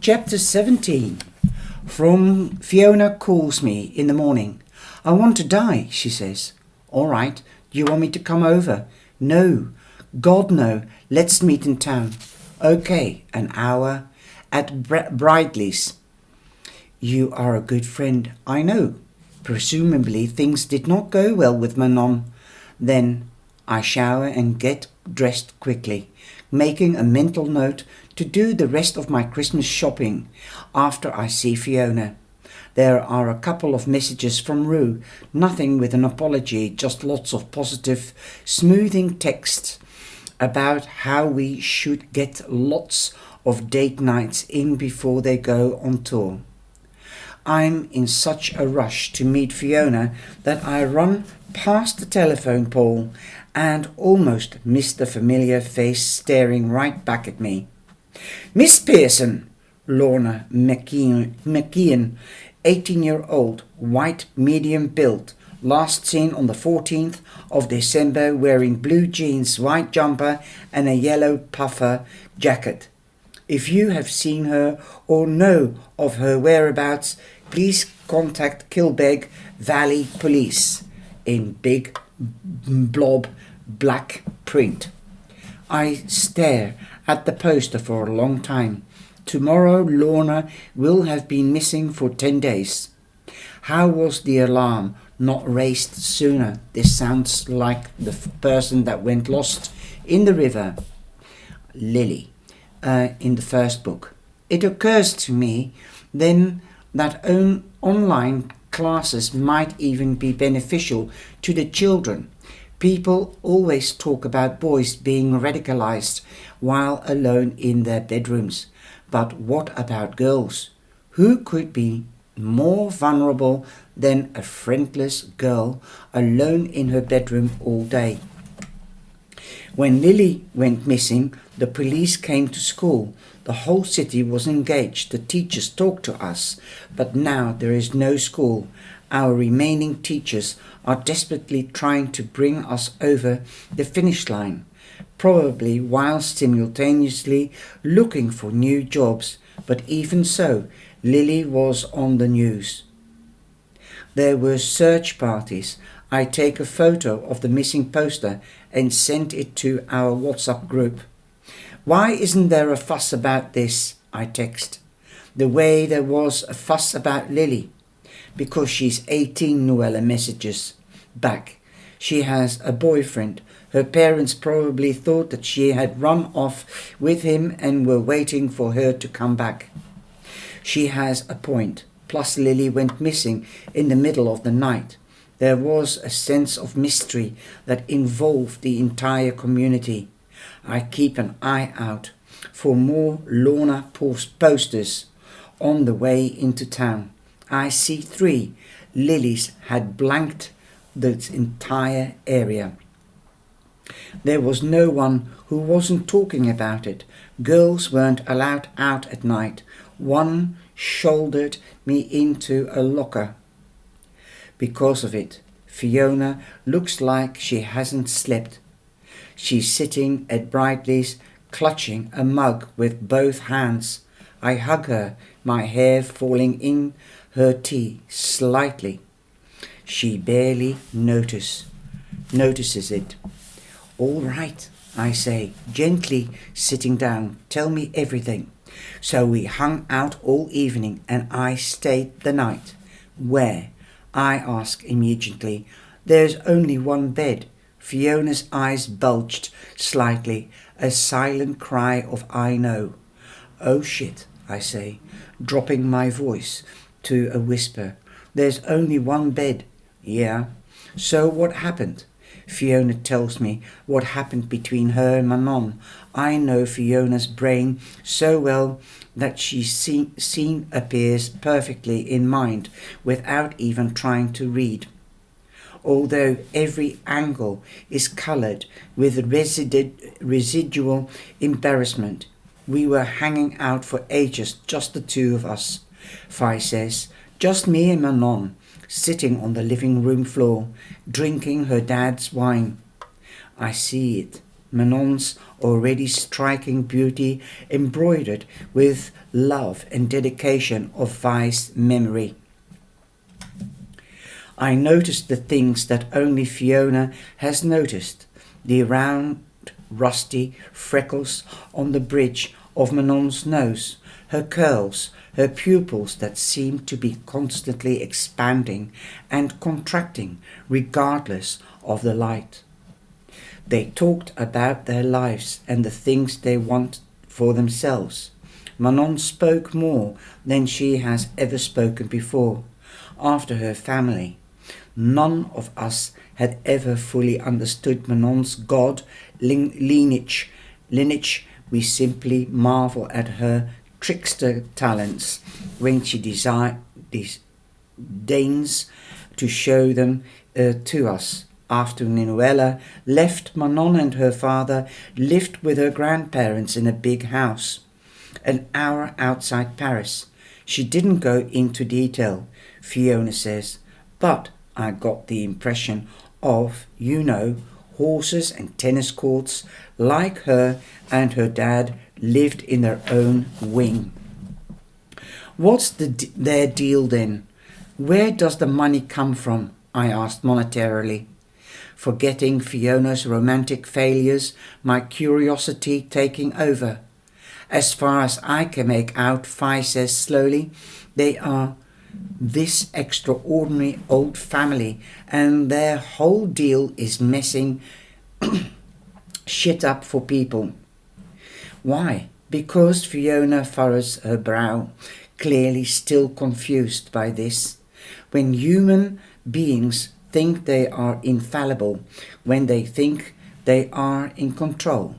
Chapter 17. From Fiona calls me in the morning. I want to die, she says. All right, do you want me to come over? No, God no, let's meet in town. Okay, an hour at Bridley's. You are a good friend, I know. Presumably things did not go well with Manon. Then I shower and get dressed quickly, making a mental note to do the rest of my Christmas shopping after I see Fiona. There are a couple of messages from Rue, nothing with an apology, just lots of positive, smoothing texts about how we should get lots of date nights in before they go on tour. I'm in such a rush to meet Fiona that I run past the telephone pole and almost miss the familiar face staring right back at me. Miss Pearson, Lorna McKeon, 18-year-old, white, medium build, last seen on the 14th of December wearing blue jeans, white jumper and a yellow puffer jacket. If you have seen her or know of her whereabouts, please contact Kilbeg Valley Police in big blob black print. I stare at the poster for a long time. Tomorrow Lorna will have been missing for 10 days. How was the alarm not raised sooner? This sounds like the person that went lost in the river. Lily, in the first book. It occurs to me then that online classes might even be beneficial to the children. People always talk about boys being radicalized while alone in their bedrooms. But what about girls? Who could be more vulnerable than a friendless girl alone in her bedroom all day? When Lily went missing, the police came to school. The whole city was engaged. The teachers talked to us. But now there is no school. Our remaining teachers are desperately trying to bring us over the finish line, probably while simultaneously looking for new jobs. But even so, Lily was on the news. There were search parties. I take a photo of the missing poster and sent it to our WhatsApp group. Why isn't there a fuss about this? I text. The way there was a fuss about Lily. Because she's 18, Noella messages back. She has a boyfriend. Her parents probably thought that she had run off with him and were waiting for her to come back. She has a point. Plus Lily went missing in the middle of the night. There was a sense of mystery that involved the entire community. I keep an eye out for more Lorna posters on the way into town. I see 3. Lilies had blanked the entire area. There was no one who wasn't talking about it. Girls weren't allowed out at night. One shouldered me into a locker. Because of it, Fiona looks like she hasn't slept. She's sitting at Bridley's, clutching a mug with both hands. I hug her, my hair falling in her tea slightly. She barely notices it. All right, I say, gently sitting down. Tell me everything. So we hung out all evening and I stayed the night. Where? I ask immediately. There's only one bed. Fiona's eyes bulged slightly, a silent cry of I know. Oh shit, I say, dropping my voice to a whisper. There's only one bed. Yeah. So what happened? Fiona tells me what happened between her and Manon. I know Fiona's brain so well that she's seen appears perfectly in mind without even trying to read. Although every angle is coloured with residual embarrassment. We were hanging out for ages, just the two of us. Fi says, just me and Manon, sitting on the living room floor, drinking her dad's wine. I see it. Manon's already striking beauty embroidered with love and dedication of Vi's memory. I noticed the things that only Fiona has noticed, the round, rusty freckles on the bridge of Manon's nose, her curls, her pupils that seemed to be constantly expanding and contracting regardless of the light. They talked about their lives and the things they want for themselves. Manon spoke more than she has ever spoken before, after her family. None of us had ever fully understood Manon's God lineage. We simply marvel at her trickster talents when she deigns to show them to us. After Ninuela left, Manon and her father lived with her grandparents in a big house, an hour outside Paris. She didn't go into detail, Fiona says, but I got the impression of, horses and tennis courts, like her and her dad lived in their own wing. What's their deal then? Where does the money come from? I asked monetarily. Forgetting Fiona's romantic failures, my curiosity taking over. As far as I can make out, Fi says slowly, they are this extraordinary old family and their whole deal is messing shit up for people. Why? Because Fiona furrows her brow, clearly still confused by this. When human beings think they are infallible, when they think they are in control,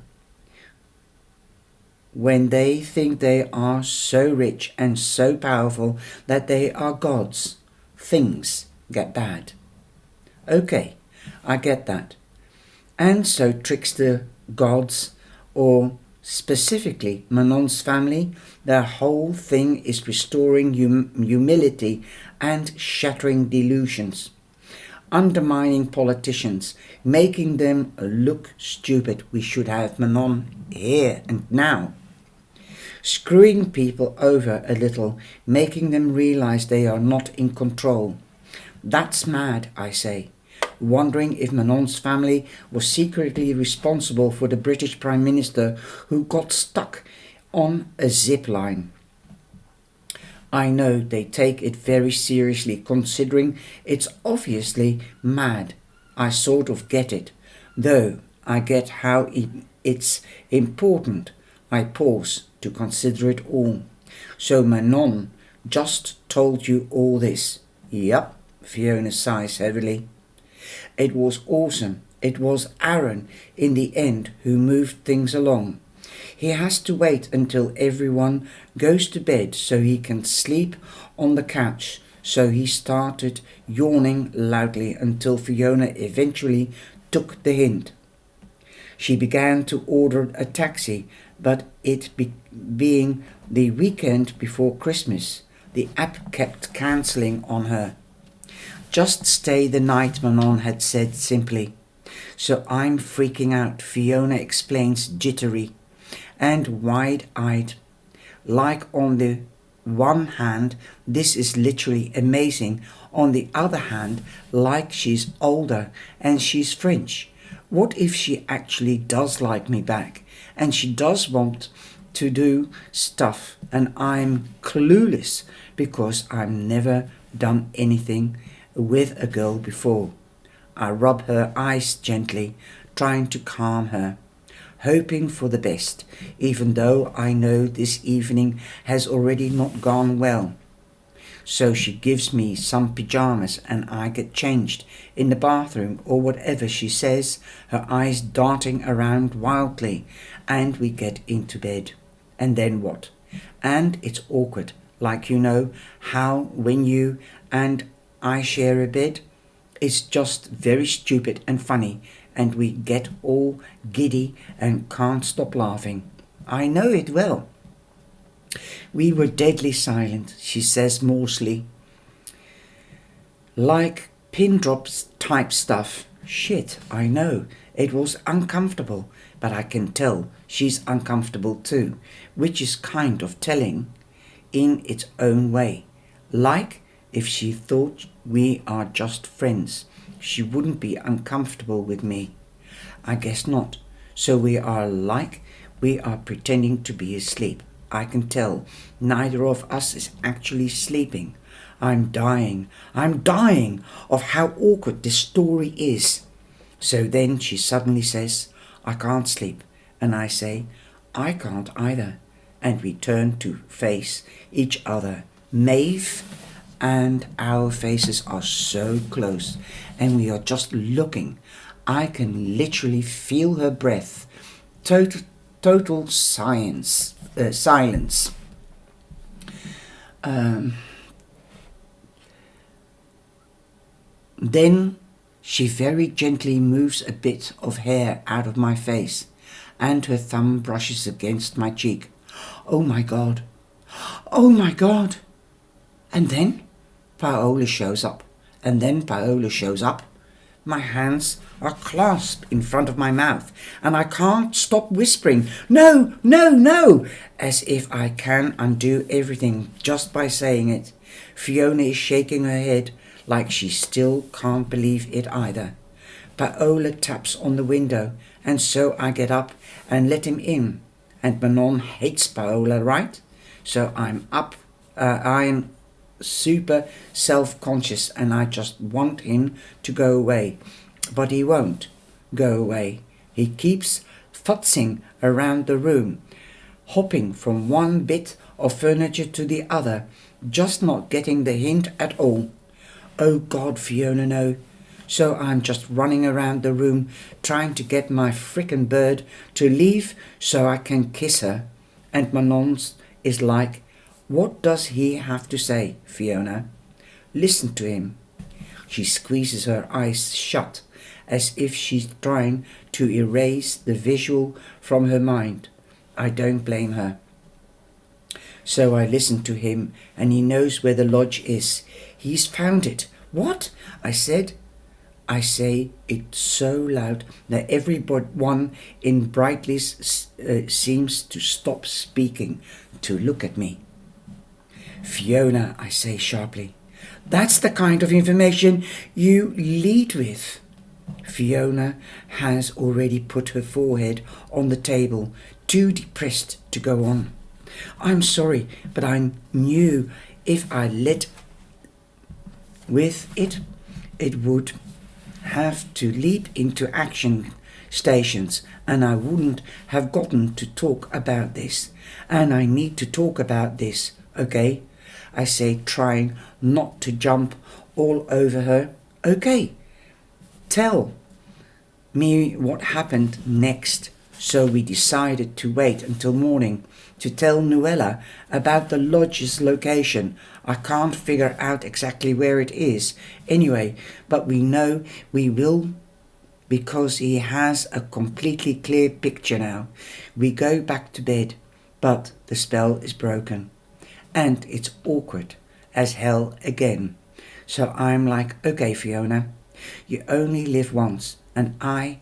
when they think they are so rich and so powerful that they are gods, things get bad. Okay, I get that. And so trickster gods, or specifically Manon's family, their whole thing is restoring humility and shattering delusions, undermining politicians, making them look stupid. We should have Manon here and now. Screwing people over a little, making them realize they are not in control. That's mad, I say. Wondering if Manon's family was secretly responsible for the British Prime Minister who got stuck on a zip line. I know they take it very seriously, considering it's obviously mad. I sort of get it, though I get how it's important. I pause to consider it all. So Manon just told you all this? Yup, Fiona sighs heavily. It was awesome. It was Aaron in the end who moved things along. He has to wait until everyone goes to bed so he can sleep on the couch. So he started yawning loudly until Fiona eventually took the hint. She began to order a taxi, but it being the weekend before Christmas, the app kept cancelling on her. Just stay the night, Manon had said simply. So I'm freaking out, Fiona explains, jittery and wide-eyed. Like on the one hand, this is literally amazing. On the other hand, like she's older and she's French. What if she actually does like me back and she does want to do stuff and I'm clueless because I've never done anything with a girl before? I rub her eyes gently, trying to calm her, hoping for the best, even though I know this evening has already not gone well. So she gives me some pyjamas and I get changed in the bathroom or whatever she says, her eyes darting around wildly, and we get into bed. And then what? And it's awkward, like how when you and I share a bed, it's just very stupid and funny, and we get all giddy and can't stop laughing. I know it well. We were deadly silent, she says morsely. Like pin drops type stuff. Shit, I know. It was uncomfortable, but I can tell she's uncomfortable too, which is kind of telling in its own way. Like if she thought we are just friends, she wouldn't be uncomfortable with me. I guess not. So we are pretending to be asleep. I can tell neither of us is actually sleeping. I'm dying of how awkward this story is. So then she suddenly says, I can't sleep. And I say, I can't either. And we turn to face each other. Maeve and our faces are so close, and we are just looking. I can literally feel her breath. Total silence. Then she very gently moves a bit of hair out of my face, and her thumb brushes against my cheek. Oh my God! Oh my God! And then Paola shows up. My hands are clasped in front of my mouth, and I can't stop whispering, no, no, no, as if I can undo everything just by saying it. Fiona is shaking her head like she still can't believe it either. Paola taps on the window, and so I get up and let him in. And Manon hates Paola, right? So I'm super self-conscious, and I just want him to go away. But he won't go away. He keeps futzing around the room, hopping from one bit of furniture to the other, just not getting the hint at all. Oh God, Fiona, no. So I'm just running around the room trying to get my frickin' bird to leave so I can kiss her. And Manon is like, what does he have to say, Fiona? Listen to him. She squeezes her eyes shut as if she's trying to erase the visual from her mind. I don't blame her. So I listen to him, and he knows where the lodge is. He's found it. What? I say it so loud that everyone in Brightleys seems to stop speaking to look at me. Fiona, I say sharply, that's the kind of information you lead with. Fiona has already put her forehead on the table, too depressed to go on. I'm sorry, but I knew if I led with it, it would have to leap into action stations, and I wouldn't have gotten to talk about this. And I need to talk about this, okay? I say, trying not to jump all over her. Okay, tell me what happened next. So we decided to wait until morning to tell Nuella about the lodge's location. I can't figure out exactly where it is anyway, but we know we will because he has a completely clear picture now. We go back to bed, but the spell is broken. And it's awkward as hell again. So I'm like, okay, Fiona, you only live once. And I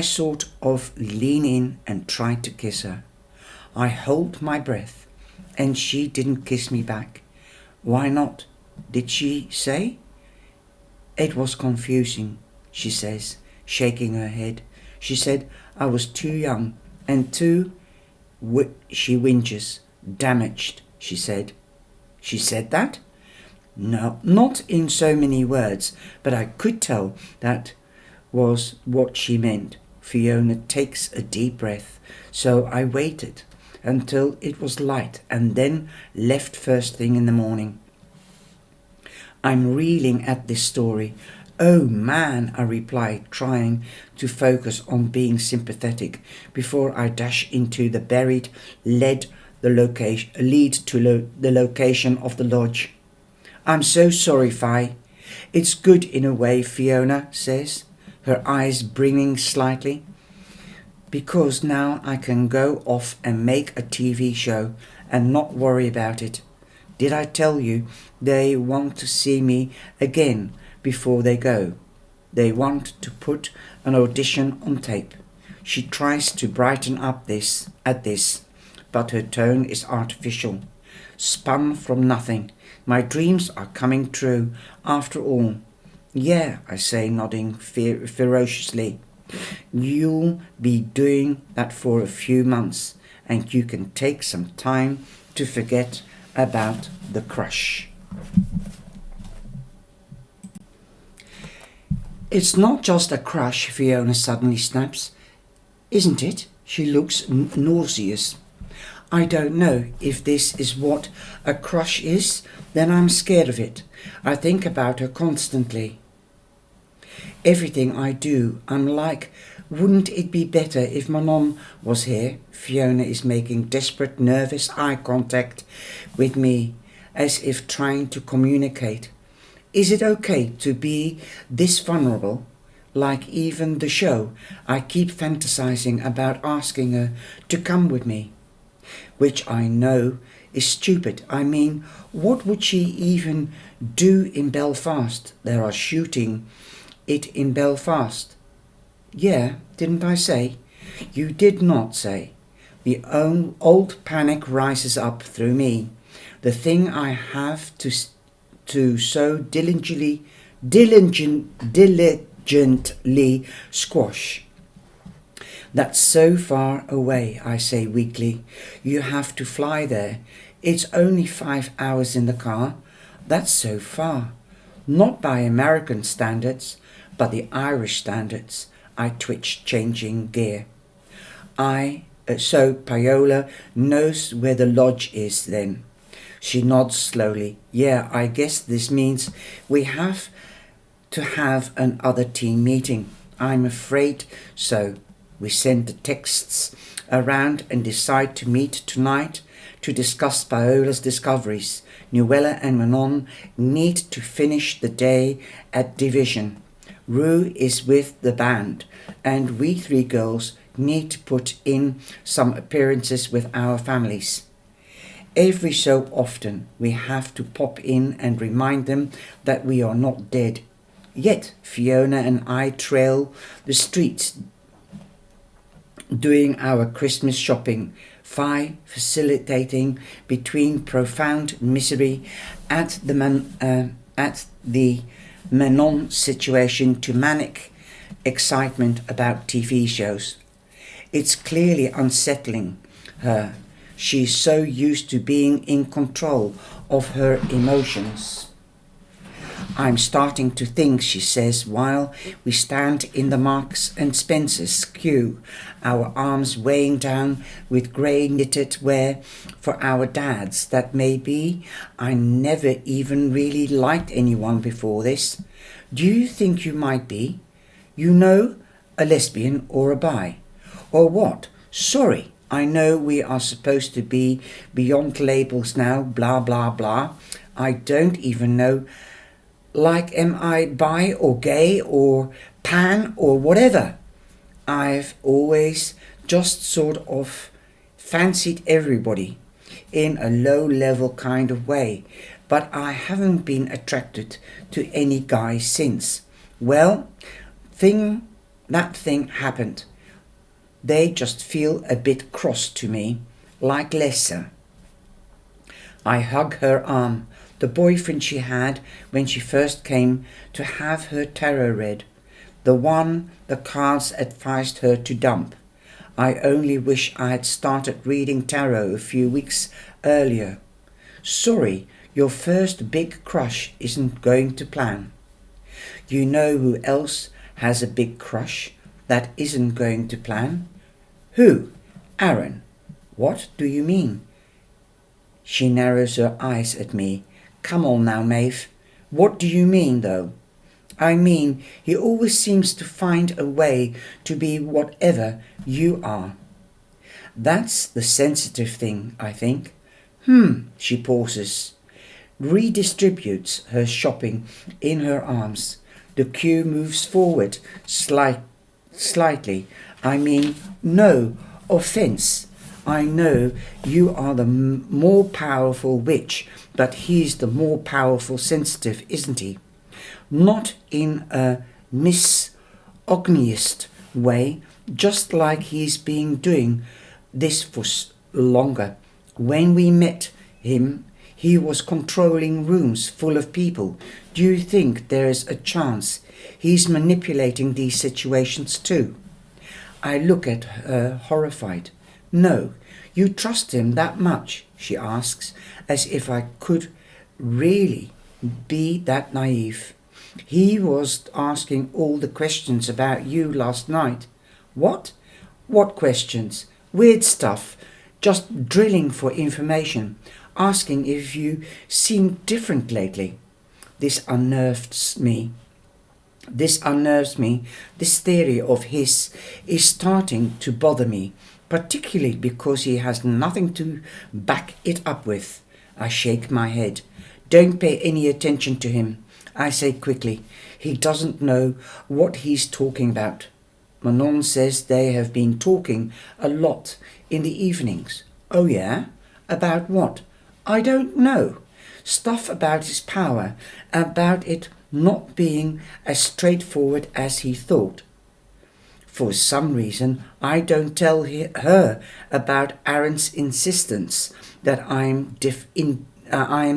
sort of lean in and try to kiss her. I hold my breath, and she didn't kiss me back. Why not? Did she say? It was confusing, she says, shaking her head. She said I was too young and too, she whinges, damaged, she said. She said that? No, not in so many words, but I could tell that was what she meant. Fiona takes a deep breath, so I waited until it was light and then left first thing in the morning. I'm reeling at this story. Oh man, I replied, trying to focus on being sympathetic before I dash into the buried lead to the location of the lodge. I'm so sorry, Fi. It's good in a way, Fiona says, her eyes brimming slightly, because now I can go off and make a TV show and not worry about it. Did I tell you they want to see me again before they go? They want to put an audition on tape. She tries to brighten up at this, but her tone is artificial, spun from nothing. My dreams are coming true, after all. Yeah, I say, nodding ferociously. You'll be doing that for a few months, and you can take some time to forget about the crush. It's not just a crush, Fiona suddenly snaps. Isn't it? She looks nauseous. I don't know if this is what a crush is, then I'm scared of it. I think about her constantly. Everything I do, I'm like, wouldn't it be better if Manon was here? Fiona is making desperate, nervous eye contact with me, as if trying to communicate. Is it okay to be this vulnerable? Like even the show, I keep fantasizing about asking her to come with me, which I know is stupid. I mean, what would she even do in Belfast? They are shooting it in Belfast. Yeah, didn't I say? You did not say. The old panic rises up through me. The thing I have to so diligently squash. That's so far away, I say weakly. You have to fly there. It's only 5 hours in the car. That's so far. Not by American standards, but the Irish standards. I twitch, changing gear. So Paola knows where the lodge is then. She nods slowly. Yeah, I guess this means we have to have another team meeting. I'm afraid so. We send the texts around and decide to meet tonight to discuss Paola's discoveries. Nuella and Manon need to finish the day at Division. Rue is with the band, and we 3 girls need to put in some appearances with our families. Every so often we have to pop in and remind them that we are not dead. Yet Fiona and I trail the streets doing our Christmas shopping, facilitating between profound misery at the Manon situation to manic excitement about TV shows. It's clearly unsettling her. She's so used to being in control of her emotions. I'm starting to think, she says, while we stand in the Marks and Spencer's queue, our arms weighing down with grey knitted wear for our dads, that maybe I never even really liked anyone before this. Do you think you might be? You know, a lesbian or a bi? Or what? Sorry, I know we are supposed to be beyond labels now, blah blah blah. I don't even know. Like, am I bi or gay or pan or whatever? I've always just sort of fancied everybody in a low-level kind of way, but I haven't been attracted to any guy since. Well, that thing happened. They just feel a bit cross to me, like lesser. I hug her arm. The boyfriend she had when she first came to have her tarot read, the one the cards advised her to dump. I only wish I had started reading tarot a few weeks earlier. Sorry, your first big crush isn't going to plan. You know who else has a big crush that isn't going to plan? Who? Aaron. What do you mean? She narrows her eyes at me. Come on now, Maeve. What do you mean, though? I mean, he always seems to find a way to be whatever you are. That's the sensitive thing, I think. She pauses, redistributes her shopping in her arms. The queue moves forward slightly. I mean, no offence. I know you are the more powerful witch, but he's the more powerful sensitive, isn't he? Not in a misogynist way, just like he's been doing this for longer. When we met him, he was controlling rooms full of people. Do you think there is a chance he's manipulating these situations too? I look at her horrified. No, you trust him that much? She asks, as if I could really be that naive. He was asking all the questions about you last night. What? What questions? Weird stuff. Just drilling for information. Asking if you seem different lately. This unnerves me. This theory of his is starting to bother me, particularly because he has nothing to back it up with. I shake my head. Don't pay any attention to him, I say quickly. He doesn't know what he's talking about. Manon says they have been talking a lot in the evenings. Oh yeah? About what? I don't know. Stuff about his power, about it not being as straightforward as he thought. For some reason, I don't tell her about Aaron's insistence that I am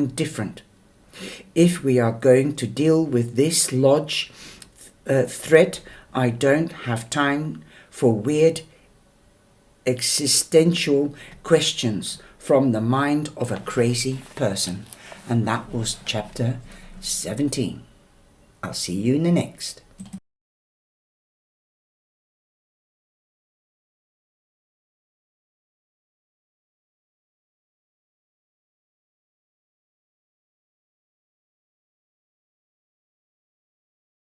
different. If we are going to deal with this lodge threat, I don't have time for weird existential questions from the mind of a crazy person. And that was chapter 17. I'll see you in the next.